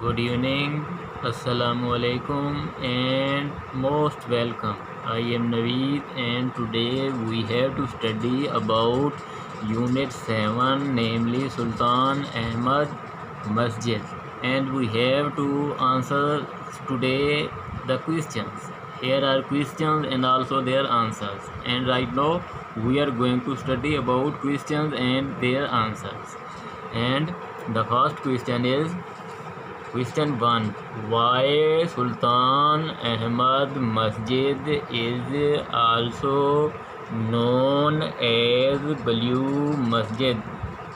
Good evening, Assalamu alaikum, and most welcome. I am Naveed, and today we have to study about Unit 7, namely Sultan Ahmad Masjid, and we have to answer today the questions. Here are questions and also their answers, and right now we are going to study about questions and their answers. And the first question is Question 1. Why Sultan Ahmad Masjid is also known as Blue Masjid?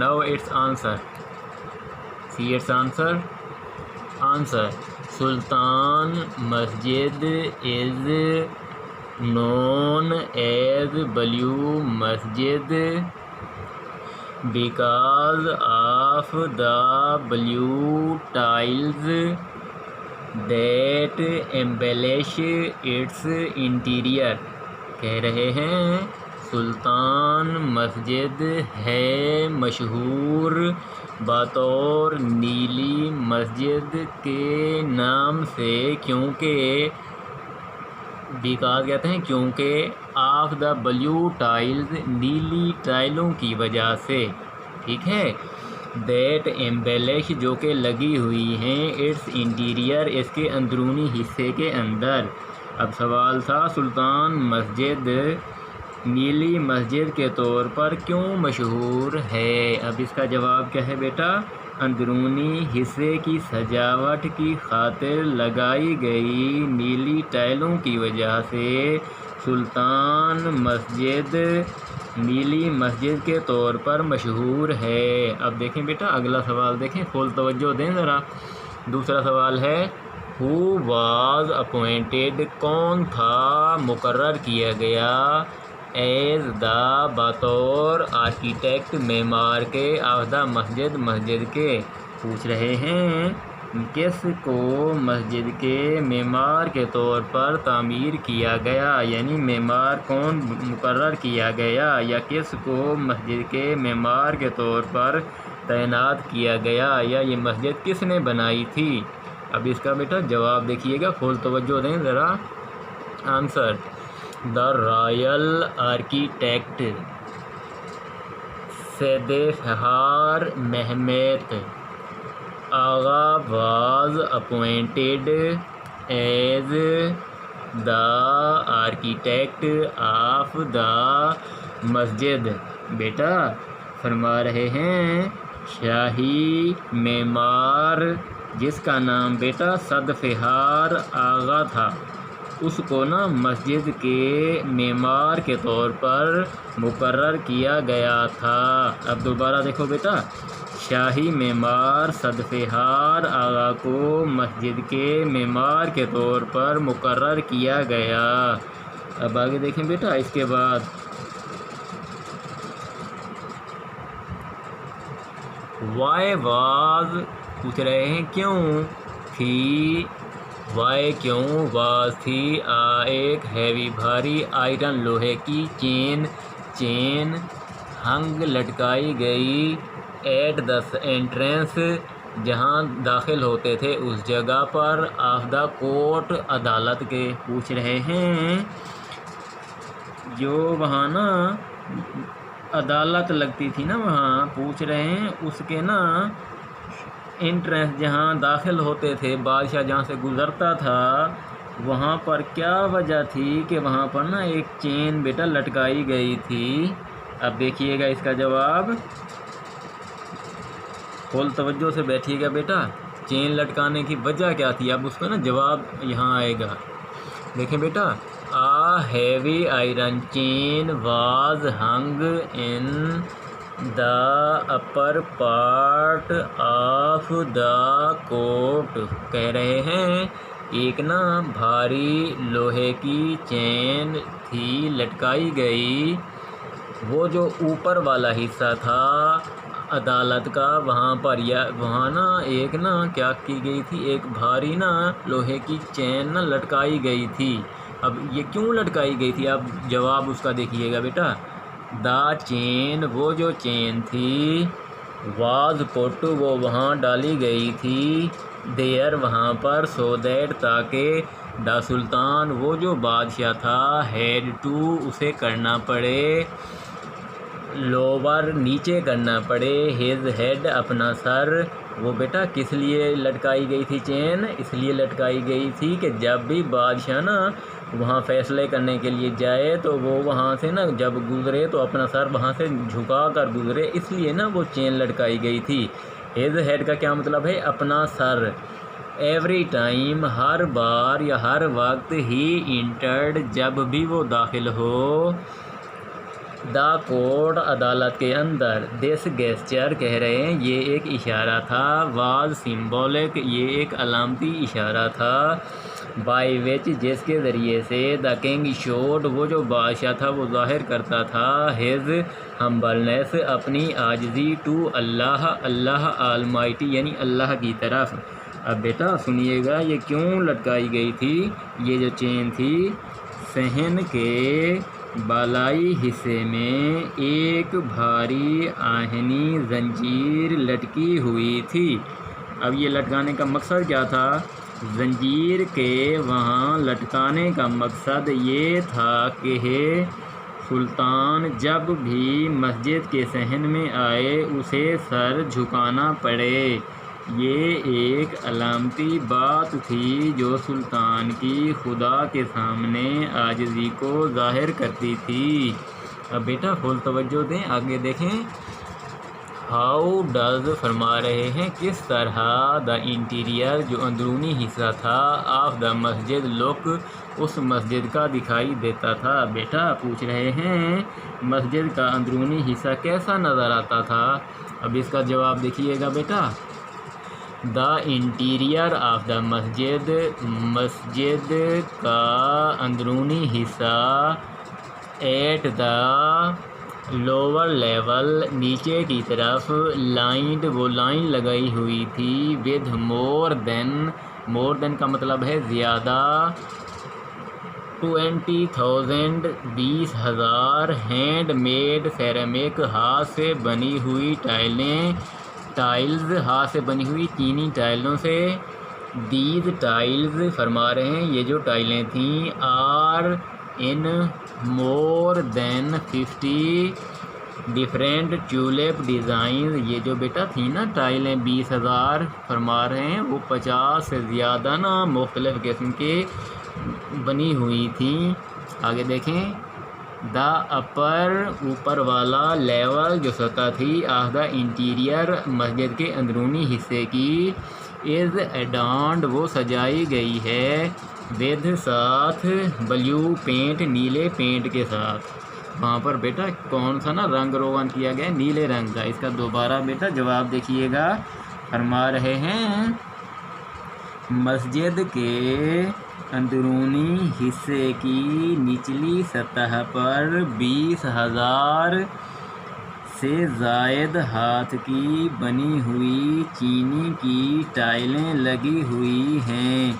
Now its answer. See its answer. Answer. Sultan Masjid is known as Blue Masjid because of the blue tiles that embellish its interior. کہہ رہے ہیں سلطان مسجد ہے مشہور بطور نیلی مسجد کے نام سے کیونکہ بیکاز کہتے ہیں کیونکہ آف دا بلیو ٹائلز نیلی ٹائلوں کی وجہ سے. ٹھیک ہے. دیٹ ایمبیلش جو کہ لگی ہوئی ہیں اٹس انٹیریئر اس کے اندرونی حصے کے اندر. اب سوال تھا سلطان مسجد نیلی مسجد کے طور پر کیوں مشہور ہے؟ اب اس کا جواب کیا ہے بیٹا؟ اندرونی حصے کی سجاوٹ کی خاطر لگائی گئی نیلی ٹائلوں کی وجہ سے سلطان مسجد نیلی مسجد کے طور پر مشہور ہے. اب دیکھیں بیٹا اگلا سوال دیکھیں، فل توجہ دیں ذرا. دوسرا سوال ہے ہو واز اپوائنٹڈ، کون تھا مقرر کیا گیا ایز دا بطور آرکیٹیکٹ معمار کے آف دا مسجد مسجد کے. پوچھ رہے ہیں کس کو مسجد کے معمار کے طور پر تعمیر کیا گیا، یعنی معمار کون مقرر کیا گیا یا کس کو مسجد کے معمار کے طور پر تعینات کیا گیا یا یہ مسجد کس نے بنائی تھی؟ اب اس کا بیٹا جواب دیکھیے گا، فل توجہ دیں ذرا. Answer the royal architect Syed Fakhar Muhammad Agha was appointed as the architect of the masjid. بیٹا فرما رہے ہیں شاہی معمار جس کا نام بیٹا سید فخار آغا تھا اس کو نا مسجد کے معمار کے طور پر مقرر کیا گیا تھا. اب دوبارہ دیکھو بیٹا، شاہی معمار سید فخار آغا کو مسجد کے معمار کے طور پر مقرر کیا گیا. اب آگے دیکھیں بیٹا اس کے بعد وائی واز پوچھ رہے ہیں کیوں تھی، وائی کیوں واز تھی ایک ہیوی بھاری آئرن لوہے کی چین ہنگ لٹکائی گئی ایٹ دا انٹرنس جہاں داخل ہوتے تھے اس جگہ پر آف دا کورٹ عدالت کے. پوچھ رہے ہیں جو وہاں نا عدالت لگتی تھی نا وہاں، پوچھ رہے ہیں اس کے نا انٹرنس جہاں داخل ہوتے تھے بادشاہ جہاں سے گزرتا تھا وہاں پر کیا وجہ تھی کہ وہاں پر نا ایک چین بیٹا لٹکائی گئی تھی. اب دیکھیے گا اس کا جواب، فل توجہ سے بیٹھیے گا بیٹا. چین لٹکانے کی وجہ کیا تھی؟ اب اس کا نا جواب یہاں آئے گا. دیکھیں بیٹا heavy iron chain was hung in the upper part of the court. کہہ رہے ہیں ایک نا بھاری لوہے کی چین تھی لٹکائی گئی، وہ جو اوپر والا حصہ تھا عدالت کا وہاں پر یا وہاں نا ایک نا کیا کی گئی تھی، ایک بھاری نا لوہے کی چین نا لٹکائی گئی تھی. اب یہ کیوں لٹکائی گئی تھی؟ اب جواب اس کا دیکھیے گا بیٹا. دا چین وہ جو چین تھی، واز پٹ وہ وہاں ڈالی گئی تھی، دیئر وہاں پر، سو دیٹ تاکہ، دا سلطان وہ جو بادشاہ تھا، ہیڈ ٹو اسے کرنا پڑے، لوور نیچے کرنا پڑے، ہز ہیڈ اپنا سر. وہ بیٹا کس لیے لٹکائی گئی تھی چین؟ اس لیے لٹکائی گئی تھی کہ جب بھی بادشاہ نا وہاں فیصلے کرنے کے لیے جائے تو وہ وہاں سے نا جب گزرے تو اپنا سر وہاں سے جھکا کر گزرے، اس لیے نا وہ چین لٹکائی گئی تھی. ہز ہیڈ کا کیا مطلب ہے؟ اپنا سر. ایوری ٹائم ہر بار یا ہر وقت، ہی انٹرڈ جب بھی وہ داخل ہو، دا کورٹ عدالت کے اندر، دس گیسچر کہہ رہے ہیں یہ ایک اشارہ تھا، واز سمبولک یہ ایک علامتی اشارہ تھا، بائی وچ جس کے ذریعے سے، دا کنگ شوڈ وہ جو بادشاہ تھا وہ ظاہر کرتا تھا، ہز ہمبلنس اپنی عاجزی، ٹو اللہ اللہ آلمائٹی یعنی اللہ کی طرف. اب بیٹا سنیے گا یہ کیوں لٹکائی گئی تھی. یہ جو چین تھی صحن کے بالائی حصے میں ایک بھاری آہنی زنجیر لٹکی ہوئی تھی. اب یہ لٹکانے کا مقصد کیا تھا؟ زنجیر کے وہاں لٹکانے کا مقصد یہ تھا کہ سلطان جب بھی مسجد کے صحن میں آئے اسے سر جھکانا پڑے. یہ ایک علامتی بات تھی جو سلطان کی خدا کے سامنے عاجزی کو ظاہر کرتی تھی. اب بیٹا فل توجہ دیں، آگے دیکھیں. ہاؤ ڈز فرما رہے ہیں کس طرح، دا انٹیریئر جو اندرونی حصہ تھا، آف دا مسجد لک اس مسجد کا دکھائی دیتا تھا. بیٹا پوچھ رہے ہیں مسجد کا اندرونی حصہ کیسا نظر آتا تھا. اب اس کا جواب دیکھیے گا بیٹا. دا انٹیریئر آف دا مسجد، مسجد کا اندرونی حصہ، ایٹ دا لوور لیول نیچے کی طرف، لائنڈ وہ لائن لگائی ہوئی تھی، ود مور دین، مور دین کا مطلب ہے زیادہ، 20,000 20,000 ہینڈ میڈ سیرامک ہاتھ سے بنی ہوئی ٹائلیں، ٹائلز ہاتھ سے بنی ہوئی چینی ٹائلوں سے. دیز ٹائلز فرما رہے ہیں یہ جو ٹائلیں تھیں، are in more than 50 different tulip design, یہ جو بیٹا تھیں نا ٹائلیں 20,000 فرما رہے ہیں وہ 50 سے زیادہ نا مختلف قسم کے بنی ہوئی تھیں. آگے دیکھیں. دا اپر اوپر والا، لیول جو سطح تھی، آف دا انٹیریئر مسجد کے اندرونی حصے کی، از ایڈانڈ وہ سجائی گئی ہے، ود ساتھ، بلیو پینٹ نیلے پینٹ کے ساتھ. وہاں پر بیٹا کون سا نا رنگ روغن کیا گیا؟ نیلے رنگ کا. اس کا دوبارہ بیٹا جواب دیکھیے گا. فرما رہے ہیں مسجد کے اندرونی حصے کی نچلی سطح پر 20,000 سے زائد ہاتھ کی بنی ہوئی چینی کی ٹائلیں لگی ہوئی ہیں.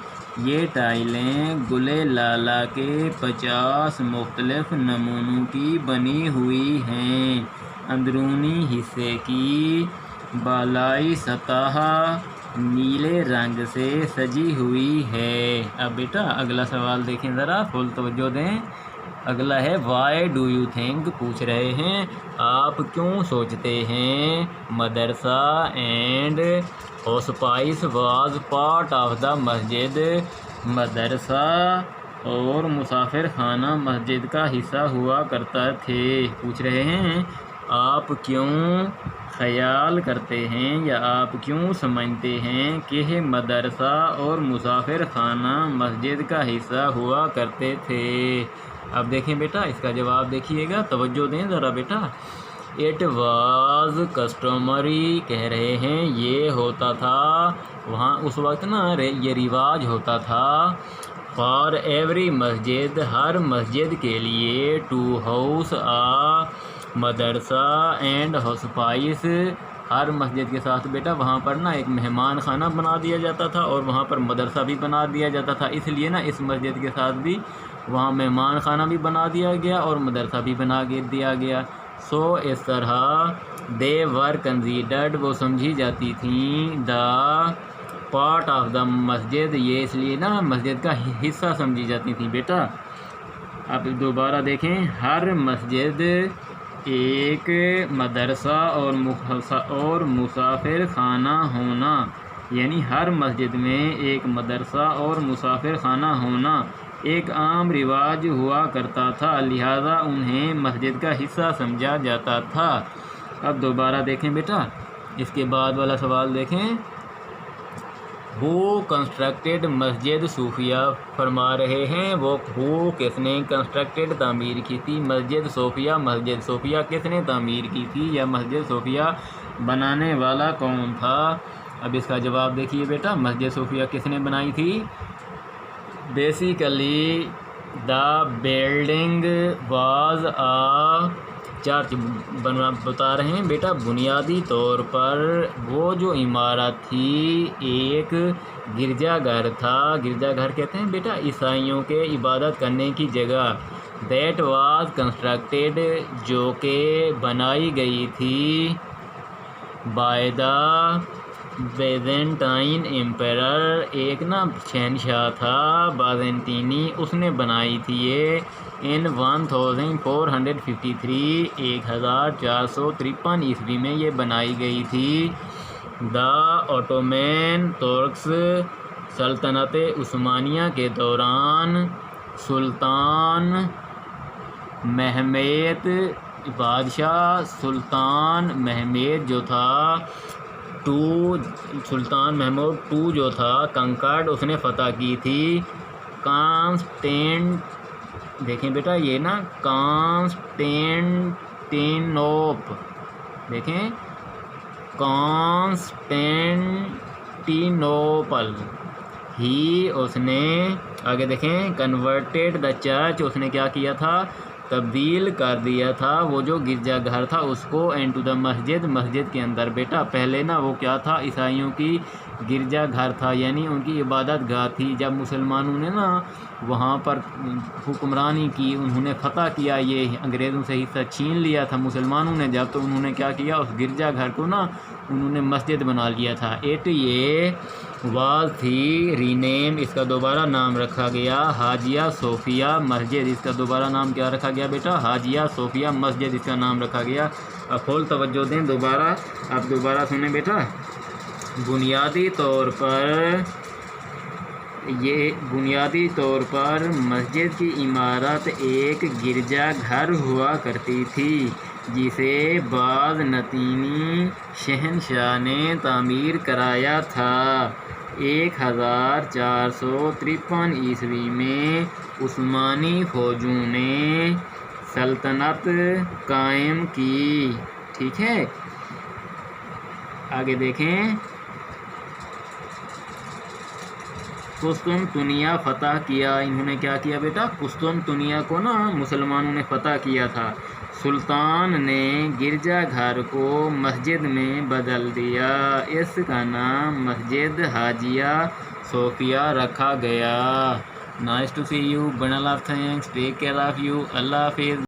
یہ ٹائلیں گلے لالا کے 50 مختلف نمونوں کی بنی ہوئی ہیں. اندرونی حصے کی بالائی سطح نیلے رنگ سے سجی ہوئی ہے. اب بیٹا اگلا سوال دیکھیں ذرا، فل توجہ دیں. اگلا ہے وائی ڈو یو تھنک، پوچھ رہے ہیں آپ کیوں سوچتے ہیں madrasa and hospice was part of the masjid, مدرسہ اور مسافر خانہ مسجد کا حصہ ہوا کرتا تھے. پوچھ رہے ہیں آپ کیوں خیال کرتے ہیں یا آپ کیوں سمجھتے ہیں کہ مدرسہ اور مسافر خانہ مسجد کا حصہ ہوا کرتے تھے. اب دیکھیں بیٹا اس کا جواب دیکھیے گا، توجہ دیں ذرا بیٹا. اٹ واز کسٹمری کہہ رہے ہیں یہ ہوتا تھا وہاں اس وقت نا یہ رواج ہوتا تھا، فار ایوری مسجد ہر مسجد کے لیے، ٹو ہاؤس مدرسہ اینڈ ہوسپائس ہر مسجد کے ساتھ بیٹا وہاں پر نا ایک مہمان خانہ بنا دیا جاتا تھا اور وہاں پر مدرسہ بھی بنا دیا جاتا تھا. اس لیے نا اس مسجد کے ساتھ بھی وہاں مہمان خانہ بھی بنا دیا گیا اور مدرسہ بھی بنا دیا گیا. سو اس طرح دے ور کنسیڈرڈ وہ سمجھی جاتی تھیں دا پارٹ آف دا مسجد، یہ اس لیے نا مسجد کا حصہ سمجھی جاتی تھیں بیٹا. اب دوبارہ دیکھیں، ہر مسجد ایک مدرسہ اور مسافر خانہ ہونا، یعنی ہر مسجد میں ایک مدرسہ اور مسافر خانہ ہونا ایک عام رواج ہوا کرتا تھا، لہذا انہیں مسجد کا حصہ سمجھا جاتا تھا. اب دوبارہ دیکھیں بیٹا، اس کے بعد والا سوال دیکھیں. ہو کنسٹرکٹیڈ مسجد صوفیہ، فرما رہے ہیں وہ ہو کس نے کنسٹرکٹیڈ تعمیر کی تھی مسجد صوفیہ. مسجد صوفیہ کس نے تعمیر کی تھی یا مسجد صوفیہ بنانے والا کون تھا؟ اب اس کا جواب دیکھیے بیٹا، مسجد صوفیہ کس نے بنائی تھی؟ Basically the building was church. بتا رہے ہیں بیٹا، بنیادی طور پر وہ جو عمارت تھی ایک گرجا گھر تھا. گرجا گھر کہتے ہیں بیٹا عیسائیوں کے عبادت کرنے کی جگہ. دیٹ واز کنسٹرکٹیڈ، جو کہ بنائی گئی تھی بائی دا بیزنٹائن ایمپرر، ایک نا شہنشاہ تھا بازنطینی، اس نے بنائی تھی یہ ان 1453 1453 عیسوی میں یہ بنائی گئی تھی. دا اوٹومین ترکس، سلطنت عثمانیہ کے دوران سلطان مہمیت بادشاہ سلطان مہمیت جو تھا سلطان محمود ٹو جو تھا کنکرڈ، اس نے فتح کی تھی دیکھیں بیٹا یہ نا دیکھیں کانسٹینٹینوپل ہی. اس نے آگے دیکھیں کنورٹیڈ دا چرچ، اس نے کیا کیا تھا؟ تبدیل کر دیا تھا وہ جو گرجا گھر تھا اس کو انٹو دا مسجد، مسجد کے اندر. بیٹا پہلے نا وہ کیا تھا؟ عیسائیوں کی گرجا گھر تھا، یعنی ان کی عبادت گاہ تھی. جب مسلمانوں نے نا وہاں پر حکمرانی کی، انہوں نے فتح کیا، یہ انگریزوں سے حصہ چھین لیا تھا مسلمانوں نے جب، تو انہوں نے کیا کیا؟ اس گرجا گھر کو نا انہوں نے مسجد بنا لیا تھا. یہ واز تھی رینیم، اس کا دوبارہ نام رکھا گیا حاجیہ صوفیہ مسجد. اس کا دوبارہ نام کیا رکھا گیا بیٹا؟ حاجیہ صوفیہ مسجد اس کا نام رکھا گیا. اب فل توجہ دیں دوبارہ، اب دوبارہ سنیں بیٹا. بنیادی طور پر مسجد کی عمارت ایک گرجا گھر ہوا کرتی تھی جسے بازنطینی شہنشاہ نے تعمیر کرایا تھا. 1453 عیسوی میں عثمانی فوجوں نے سلطنت قائم کی. ٹھیک ہے، آگے دیکھیں. قسطنطنیہ فتح کیا، انہوں نے کیا کیا بیٹا؟ قسطنطنیہ کو نا مسلمانوں نے فتح کیا تھا. سلطان نے گرجا گھر کو مسجد میں بدل دیا، اس کا نام مسجد حاجیہ صوفیہ رکھا گیا. Nice to see you. بڑا لاف thanks. Take care of you. اللہ حافظ.